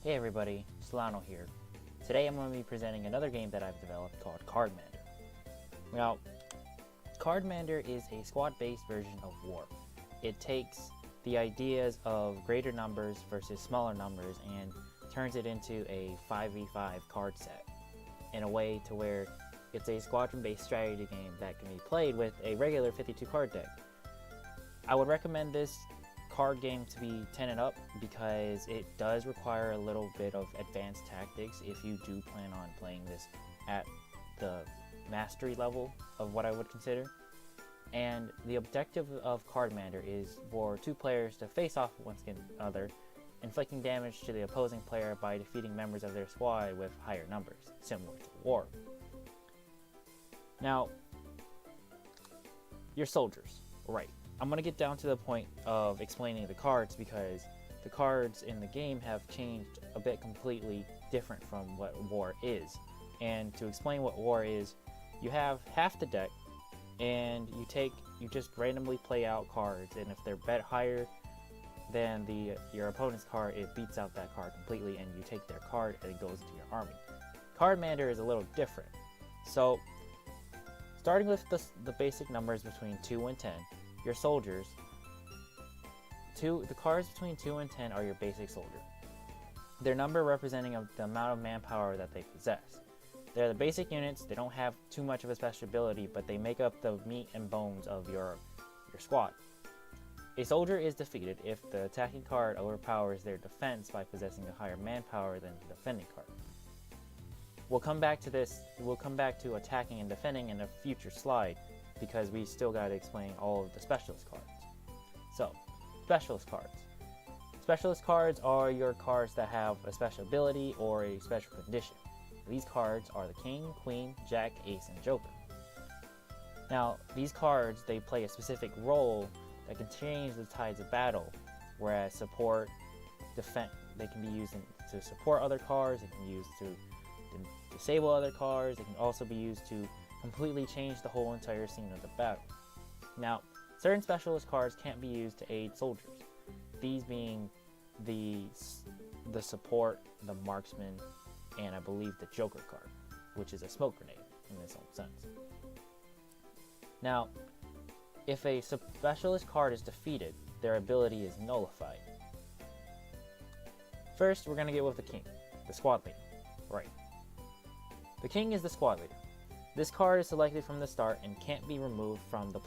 Hey everybody, Solano here. Today I'm going to be presenting another game that I've developed called Cardmander. Now, Cardmander is a squad-based version of War. It takes the ideas of greater numbers versus smaller numbers and turns it into a 5v5 card set in a way to where it's a squadron-based strategy game that can be played with a regular 52 card deck. I would recommend this card game to be 10 and up because it does require a little bit of advanced tactics if you do plan on playing this at the mastery level of what I would consider. And the objective of Cardmander is for two players to face off against another, inflicting damage to the opposing player by defeating members of their squad with higher numbers, similar to War. Now, your soldiers, right. I'm going to get down to the point of explaining the cards because the cards in the game have changed a bit completely different from what War is. And to explain what War is, you have half the deck and you just randomly play out cards, and if they're bet higher than your opponent's card, it beats out that card completely and you take their card and it goes into your army. Cardmander is a little different. So, starting with the basic numbers between 2 and 10, your soldiers, the cards between 2 and 10 are your basic soldier. Their number representing the amount of manpower that they possess. They're the basic units. They don't have too much of a special ability, but they make up the meat and bones of your squad. A soldier is defeated if the attacking card overpowers their defense by possessing a higher manpower than the defending card. We'll come back to this. We'll come back to attacking and defending in a future slide, because we still got to explain all of the specialist cards. So, specialist cards. Specialist cards are your cards that have a special ability or a special condition. These cards are the King, Queen, Jack, Ace, and Joker. Now, these cards, they play a specific role that can change the tides of battle, whereas support, defense, they can be used to support other cards, they can be used to disable other cards, they can also be used to completely change the whole entire scene of the battle. Now, certain specialist cards can't be used to aid soldiers, these being the support, the marksman, and I believe the Joker card, which is a smoke grenade in its own sense. Now, if a specialist card is defeated, their ability is nullified. First, we're going to get with the King, the squad leader. Right. The King is the squad leader. This card is selected from the start and can't be removed from the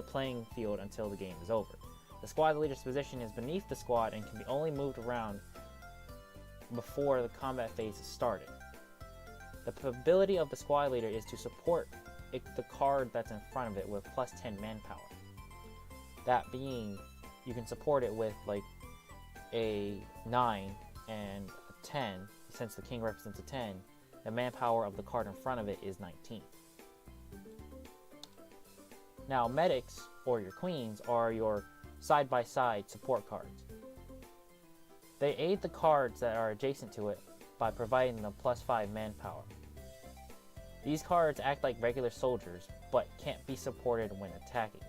playing field until the game is over. The squad leader's position is beneath the squad and can be only moved around before the combat phase is started. The ability of the squad leader is to support the card that's in front of it with plus 10 manpower. That being, you can support it with like a 9 and a 10, since the King represents a 10. The manpower of the card in front of it is 19. Now, medics, or your queens, are your side-by-side support cards. They aid the cards that are adjacent to it by providing them plus 5 manpower. These cards act like regular soldiers, but can't be supported when attacking.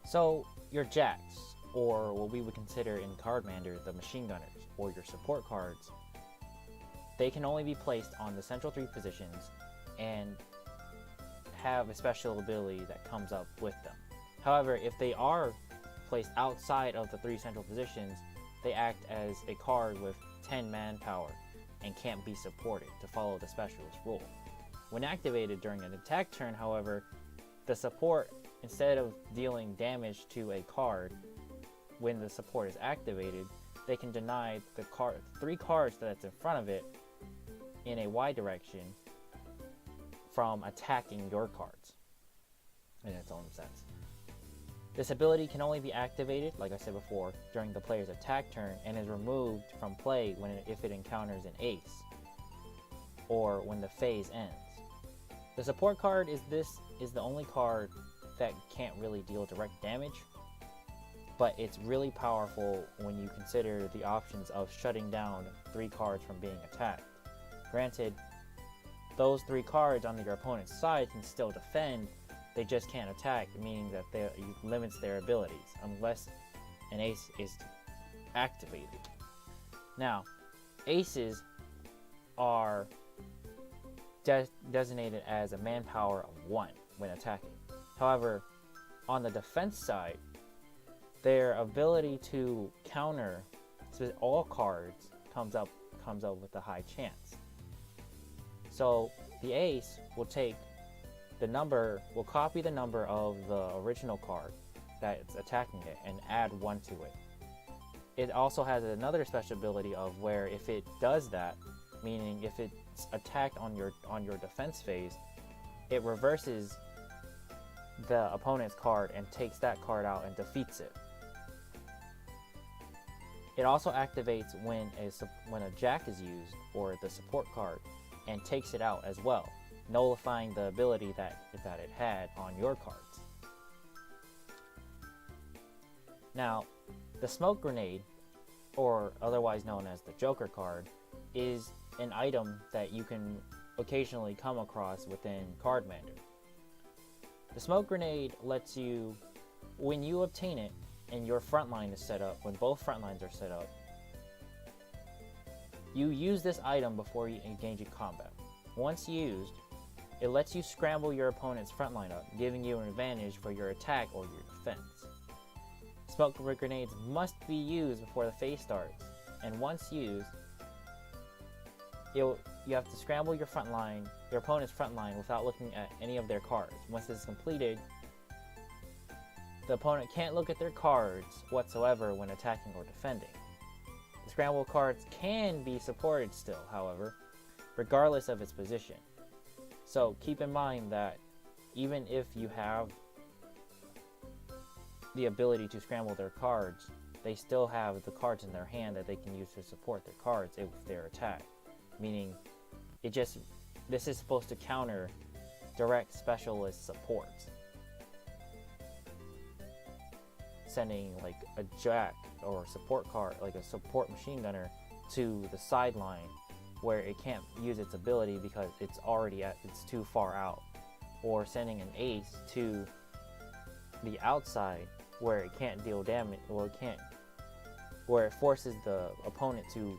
So, your jacks, or what we would consider in Cardmander the machine gunners, or your support cards, they can only be placed on the central 3 positions and have a special ability that comes up with them. However, if they are placed outside of the 3 central positions, they act as a card with 10 manpower and can't be supported to follow the specialist rule. When activated during an attack turn, however, the support, instead of dealing damage to a card when the support is activated, they can deny the 3 cards that's in front of it in a Y direction from attacking your cards in its own sense. This ability can only be activated, like I said before, during the player's attack turn and is removed from play if it encounters an ace or when the phase ends. The support card is the only card that can't really deal direct damage, but it's really powerful when you consider the options of shutting down 3 cards from being attacked. Granted, those 3 cards on your opponent's side can still defend, they just can't attack, meaning that it limits their abilities, unless an ace is activated. Now, aces are designated as a manpower of 1 when attacking. However, on the defense side, their ability to counter all cards comes up with a high chance. So the ace will copy the number of the original card that's attacking it and add 1 to it. It also has another special ability of where if it does that, meaning if it's attacked on your defense phase, it reverses the opponent's card and takes that card out and defeats it. It also activates when a jack is used, or the support card, and takes it out as well, nullifying the ability that it had on your cards. Now, the smoke grenade, or otherwise known as the Joker card, is an item that you can occasionally come across within Cardmander. The smoke grenade lets you, when you obtain it and your front line is set up, when both front lines are set up, you use this item before you engage in combat. Once used, it lets you scramble your opponent's front line up, giving you an advantage for your attack or your defense. Smoke grenades must be used before the phase starts, and once used, you have to scramble your opponent's front line without looking at any of their cards. Once this is completed, the opponent can't look at their cards whatsoever when attacking or defending. The scramble cards can be supported still, however, regardless of its position. So keep in mind that even if you have the ability to scramble their cards, they still have the cards in their hand that they can use to support their cards with their attack. Meaning, this is supposed to counter direct specialist supports. Sending like a jack or a support card, like a support machine gunner, to the sideline where it can't use its ability because it's too far out, or sending an ace to the outside where it can't deal damage, where it forces the opponent to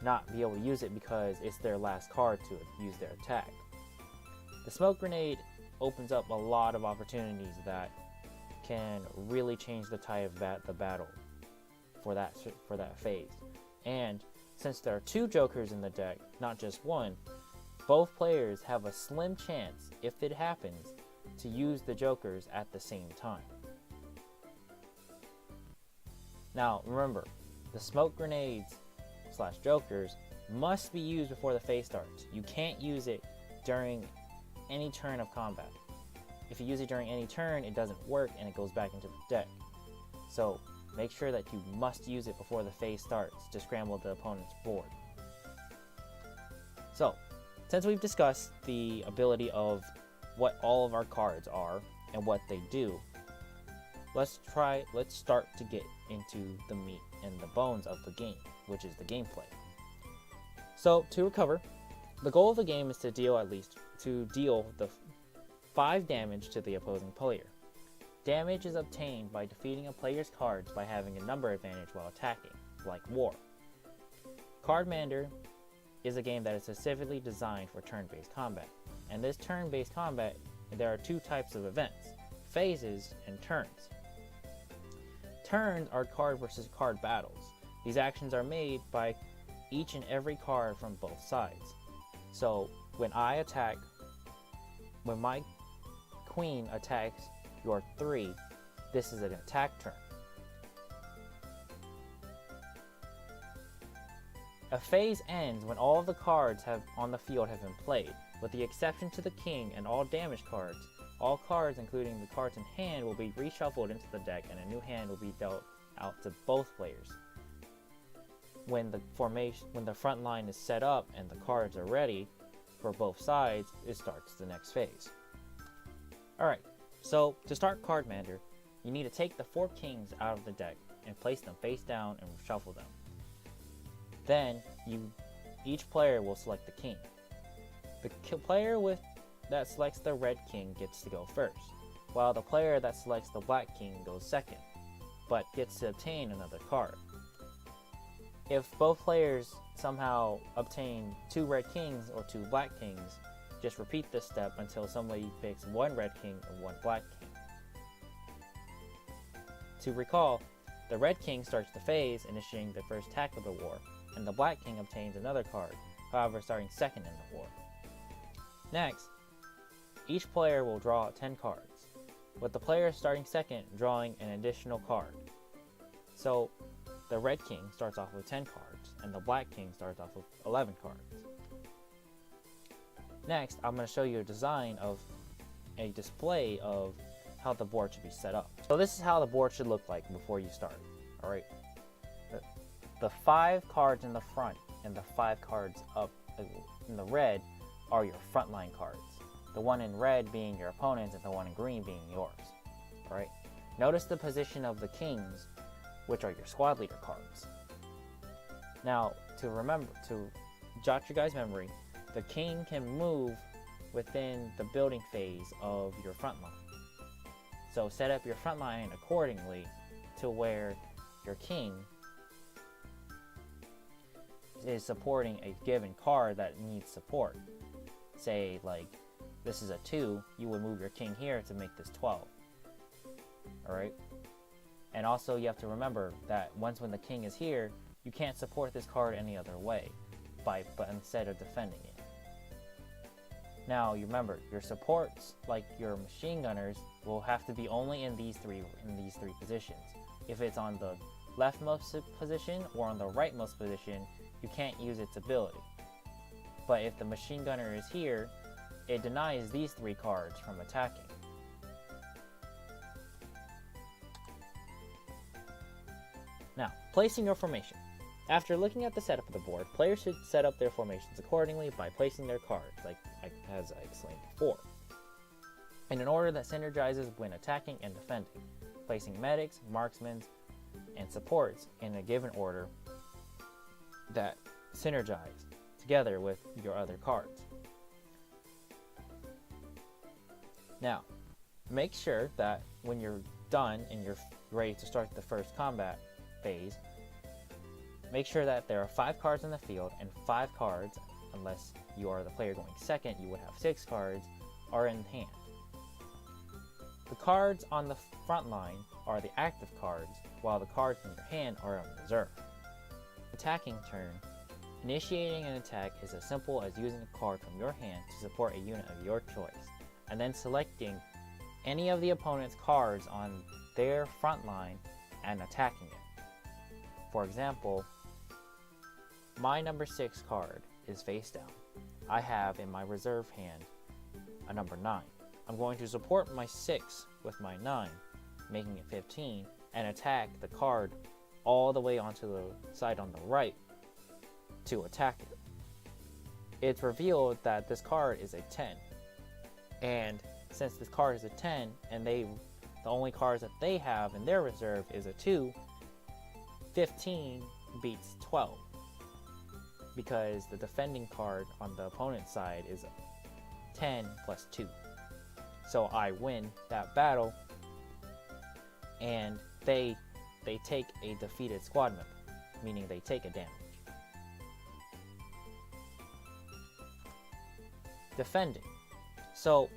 not be able to use it because it's their last card to use their attack. The smoke grenade opens up a lot of opportunities that can really change the tide of the battle for that phase. And since there are 2 jokers in the deck, not just 1, both players have a slim chance, if it happens, to use the jokers at the same time. Now remember, the smoke grenades / jokers must be used before the phase starts. You can't use it during any turn of combat. If you use it during any turn, it doesn't work and it goes back into the deck. So make sure that you must use it before the phase starts to scramble the opponent's board. So, since we've discussed the ability of what all of our cards are and what they do, let's start to get into the meat and the bones of the game, which is the gameplay. So, to recover, the goal of the game is to deal the 5 damage to the opposing player. Damage is obtained by defeating a player's cards by having a number advantage while attacking, like War. Cardmander is a game that is specifically designed for turn-based combat. And this turn-based combat, there are 2 types of events: phases and turns. Turns are card versus card battles. These actions are made by each and every card from both sides. So when my queen attacks your 3, this is an attack turn. A phase ends when all of the cards on the field have been played, with the exception to the king and all damage cards. All cards, including the cards in hand, will be reshuffled into the deck and a new hand will be dealt out to both players. When the front line is set up and the cards are ready for both sides, it starts the next phase. Alright, so to start Cardmander, you need to take the 4 kings out of the deck and place them face down and shuffle them. Then, each player will select the king. The player that selects the red king gets to go first, while the player that selects the black king goes second. but gets to obtain another card. If both players somehow obtain 2 red kings or 2 black kings, just repeat this step until somebody picks 1 red king and 1 black king. To recall, the red king starts the phase, initiating the first attack of the war, and the black king obtains another card, however starting second in the war. Next, each player will draw 10 cards, with the player starting second drawing an additional card. So, the red king starts off with 10 cards, and the black king starts off with 11 cards. Next, I'm going to show you a design of a display of how the board should be set up. So this is how the board should look like before you start. Alright, the 5 cards in the front and the 5 cards up in the red are your frontline cards. The one in red being your opponent's and the one in green being yours. Alright, notice the position of the kings, which are your squad leader cards. Now, to jot your guys' memory, the king can move within the building phase of your front line. So set up your front line accordingly to where your king is supporting a given card that needs support. Say, like, this is a 2, you would move your king here to make this 12. Alright? And also you have to remember that when the king is here, you can't support this card any other way, but instead of defending it. Now, you remember, your supports, like your machine gunners, will have to be only in these three positions. If it's on the leftmost position or on the rightmost position, you can't use its ability. But if the machine gunner is here, it denies these 3 cards from attacking. Now, placing your formation. After looking at the setup of the board, players should set up their formations accordingly by placing their cards, as I explained before, in an order that synergizes when attacking and defending, placing medics, marksmen, and supports in a given order that synergize together with your other cards. Now, make sure that when you're done and you're ready to start the first combat phase, make sure that there are 5 cards in the field and 5 cards, unless you are the player going second, you would have 6 cards, are in hand. The cards on the front line are the active cards, while the cards in your hand are on reserve. Attacking turn. Initiating an attack is as simple as using a card from your hand to support a unit of your choice, and then selecting any of the opponent's cards on their front line and attacking it. For example, my number 6 card is face down. I have in my reserve hand a number 9. I'm going to support my 6 with my 9, making it 15, and attack the card all the way onto the side on the right to attack it. It's revealed that this card is a 10, and since this card is a 10 and the only cards that they have in their reserve is a 2, 15 beats 12 because the defending card on the opponent's side is 10 plus 2. So I win that battle, and they take a defeated squad member, meaning they take a damage. Defending. So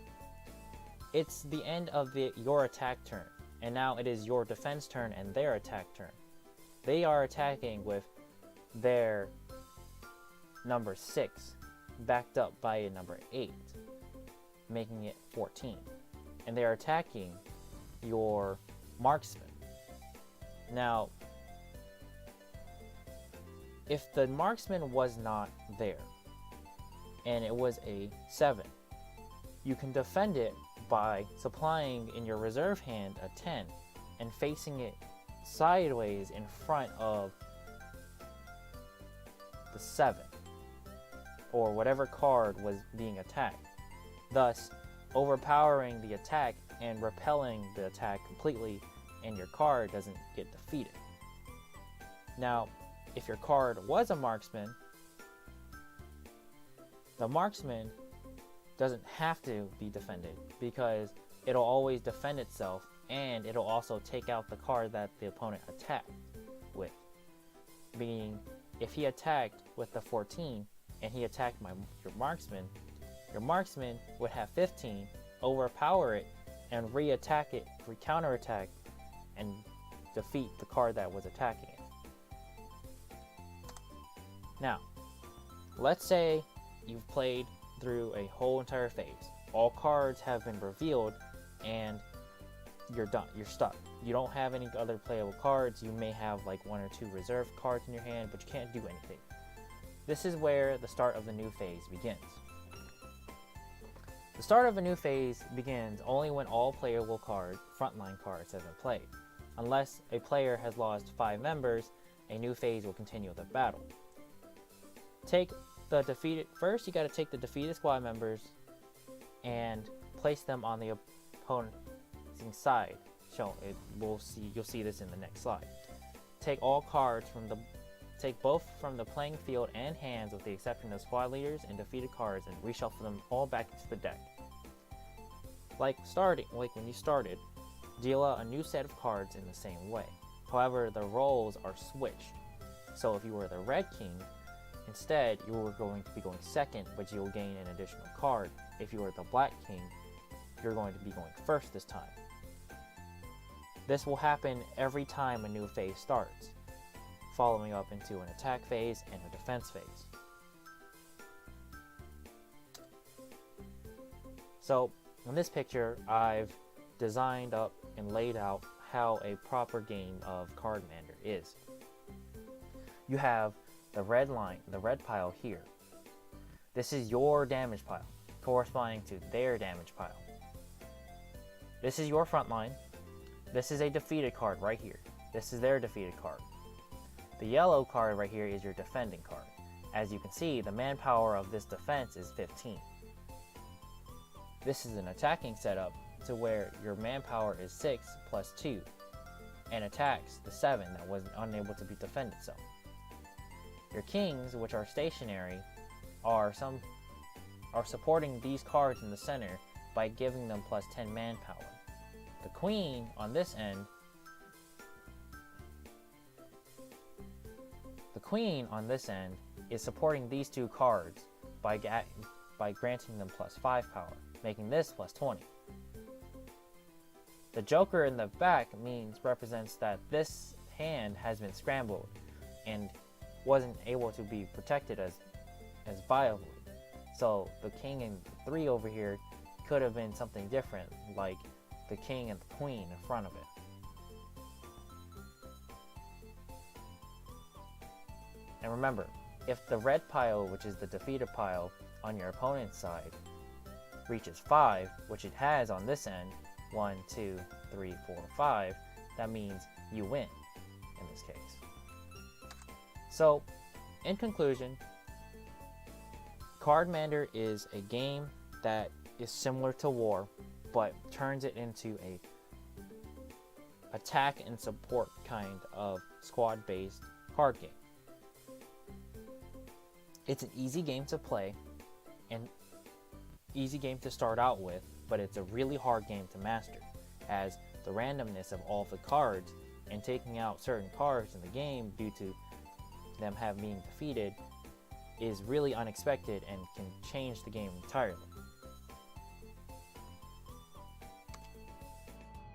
it's the end of your attack turn, and now it is your defense turn and their attack turn. They are attacking with their number 6 backed up by a number 8, making it 14. And they are attacking your marksman. Now, if the marksman was not there and it was a 7, you can defend it by supplying in your reserve hand a 10 and facing it sideways in front of the 7 or whatever card was being attacked, thus overpowering the attack and repelling the attack completely, and your card doesn't get defeated. Now, if your card was a marksman, the marksman doesn't have to be defended because it'll always defend itself and it'll also take out the card that the opponent attacked with. Meaning, if he attacked with the 14 and he attacked your marksman would have 15, overpower it, and re-attack it, counterattack, and defeat the card that was attacking it. Now, let's say you've played through a whole entire phase. All cards have been revealed and you're done. You're stuck. You don't have any other playable cards. You may have like 1 or 2 reserved cards in your hand, but you can't do anything. This is where the start of the new phase begins. The start of a new phase begins only when all playable frontline cards have been played. Unless a player has lost 5 members, a new phase will continue the battle. First you gotta take the defeated squad members and place them on the opponent's side. You'll see this in the next slide. Take both from the playing field and hands with the exception of squad leaders and defeated cards and reshuffle them all back into the deck. Like when you started, deal out a new set of cards in the same way. However, the roles are switched. So if you were the red king, instead you were going to be going second, but you'll gain an additional card. If you were the black king, you're going to be going first this time. This will happen every time a new phase starts, following up into an attack phase and a defense phase. So in this picture, I've designed up and laid out how a proper game of Cardmander is. You have the red pile here. This is your damage pile, corresponding to their damage pile. This is your front line. This is a defeated card right here. This is their defeated card. The yellow card right here is your defending card. As you can see, the manpower of this defense is 15. This is an attacking setup to where your manpower is 6 plus 2 and attacks the 7 that was unable to be defended itself. Your kings, which are stationary, are supporting these cards in the center by giving them plus 10 manpower. The queen on this end is supporting these 2 cards by granting them plus 5 power, making this plus 20. The joker in the back represents that this hand has been scrambled and wasn't able to be protected as viably. So the king and 3 over here could have been something different, like the king and the queen in front of it. And remember, if the red pile, which is the defeated pile on your opponent's side, reaches 5, which it has on this end, 1, 2, 3, 4, 5, that means you win in this case. So, in conclusion, Cardmander is a game that is similar to War, but turns it into a attack and support kind of squad-based card game. It's an easy game to play and easy game to start out with, but it's a really hard game to master, as the randomness of all the cards and taking out certain cards in the game due to them being defeated is really unexpected and can change the game entirely.